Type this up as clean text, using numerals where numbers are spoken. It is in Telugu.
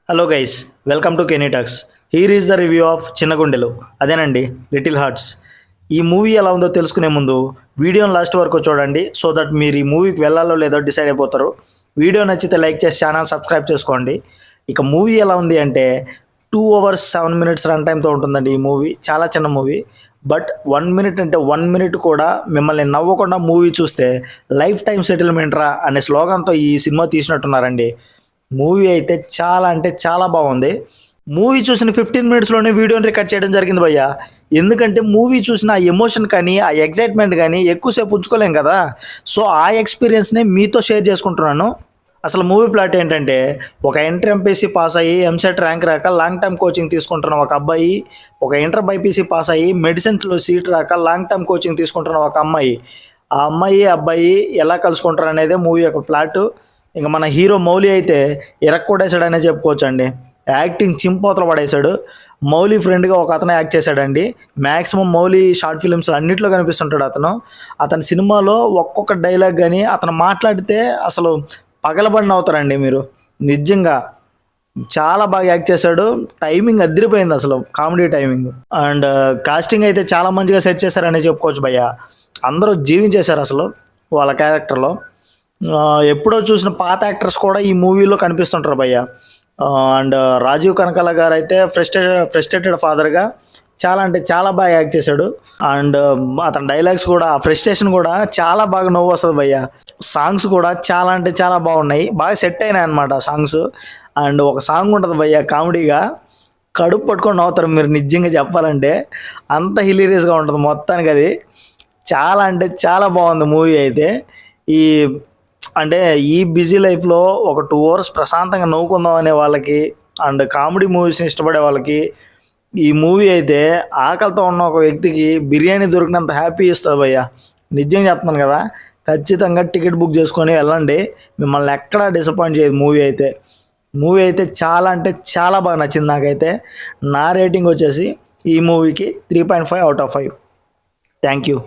Hello guys, welcome to Kenny talks. Here is the review of Chinnagundelu. అదేనండి, లిటిల్ హార్ట్స్. ఈ మూవీ ఎలా ఉందో తెలుసుకునే ముందు వీడియోని లాస్ట్ వరకు చూడండి, సో దట్ మీరు ఈ మూవీకి వెళ్ళాలో లేదో డిసైడ్ అయిపోతారు. వీడియో నచ్చితే లైక్ చేసి ఛానల్ సబ్స్క్రైబ్ చేసుకోండి. ఇక మూవీ ఎలా ఉంది అంటే 2 hours 7 minutes రన్ టైంతో ఉంటుందండి. ఈ మూవీ చాలా చిన్న మూవీ, బట్ 1 minute అంటే 1 minute కూడా మిమ్మల్ని నవ్వకుండా మూవీ చూస్తే లైఫ్ టైం సెటిల్మెంట్ రా అనే స్లోగన్తో ఈ సినిమా తీసినట్టున్నారండి. మూవీ అయితే చాలా అంటే చాలా బాగుంది. మూవీ చూసిన 15 minutesలోనే వీడియోని రికార్డ్ చేయడం జరిగింది భయ్య. ఎందుకంటే మూవీ చూసిన ఆ ఎమోషన్ కానీ ఆ ఎగ్జైట్మెంట్ కానీ ఎక్కువసేపు ఉంచుకోలేం కదా. సో ఆ ఎక్స్పీరియన్స్ని మీతో షేర్ చేసుకుంటున్నాను. అసలు మూవీ ప్లాట్ ఏంటంటే, ఒక ఇంటర్ ఎంపీసీ పాస్ అయ్యి ఎంసెట్ ర్యాంక్ రాక లాంగ్ టర్మ్ కోచింగ్ తీసుకుంటున్న ఒక అబ్బాయి, ఒక ఇంటర్ బైపీసీ పాస్ అయ్యి మెడిసిన్స్లో సీట్ రాక లాంగ్ టర్మ్ కోచింగ్ తీసుకుంటున్న ఒక అమ్మాయి. ఆ అమ్మాయి అబ్బాయి ఎలా కలుసుకుంటారు అనేది మూవీ యొక్క ప్లాట్. ఇంకా మన హీరో మౌలి అయితే ఇరక్కొడేసాడు అనే చెప్పుకోవచ్చు అండి. యాక్టింగ్ చింపోతలు పడేశాడు. మౌలి ఫ్రెండ్గా ఒక అతను యాక్ట్ చేశాడండి. మ్యాక్సిమం మౌలి షార్ట్ ఫిలిమ్స్ అన్నింటిలో కనిపిస్తుంటాడు అతని సినిమాలో ఒక్కొక్క డైలాగ్ కానీ అతను మాట్లాడితే అసలు పగలబడిన అవుతారండి మీరు. నిజంగా చాలా బాగా యాక్ట్ చేశాడు. టైమింగ్ అదిరిపోయింది, అసలు కామెడీ టైమింగ్. అండ్ కాస్టింగ్ అయితే చాలా మంచిగా సెట్ చేశారని చెప్పుకోవచ్చు భయ్య. అందరూ జీవించేశారు అసలు వాళ్ళ క్యారెక్టర్లో. ఎప్పుడో చూసిన పాత యాక్టర్స్ కూడా ఈ మూవీలో కనిపిస్తుంటారు భయ్య. అండ్ రాజీవ్ కనకాల గారు అయితే ఫ్రస్ట్రేటెడ్ ఫాదర్గా చాలా అంటే చాలా బాగా యాక్ట్ చేశాడు. అండ్ అతని డైలాగ్స్ కూడా, ఫ్రస్ట్రేషన్ కూడా చాలా బాగా నవ్వు వస్తుంది భయ్య. సాంగ్స్ కూడా చాలా అంటే చాలా బాగున్నాయి, బాగా సెట్ అయినాయి అనమాట సాంగ్స్. అండ్ ఒక సాంగ్ ఉంటుంది భయ్య కామెడీగా, కడుపు పట్టుకొని నవ్వుతారు మీరు నిజంగా చెప్పాలంటే. అంత హిలీరియస్గా ఉంటుంది మొత్తానికి. అది చాలా అంటే చాలా బాగుంది మూవీ అయితే. ఈ అంటే ఈ బిజీ లైఫ్లో ఒక 2 hours ప్రశాంతంగా నవ్వుకుందాం అనే వాళ్ళకి, అండ్ కామెడీ మూవీస్ని ఇష్టపడే వాళ్ళకి ఈ మూవీ అయితే ఆకలితో ఉన్న ఒక వ్యక్తికి బిర్యానీ దొరికినంత హ్యాపీ ఇస్తుంది భయ్య. నిజంగా చెప్తున్నాను కదా, ఖచ్చితంగా టికెట్ బుక్ చేసుకొని వెళ్ళండి. మిమ్మల్ని ఎక్కడా డిసప్పాయింట్ చేయదు మూవీ అయితే చాలా అంటే చాలా బాగా నచ్చింది నాకైతే. నా రేటింగ్ వచ్చేసి ఈ మూవీకి 3.5 out of 5. Thank you.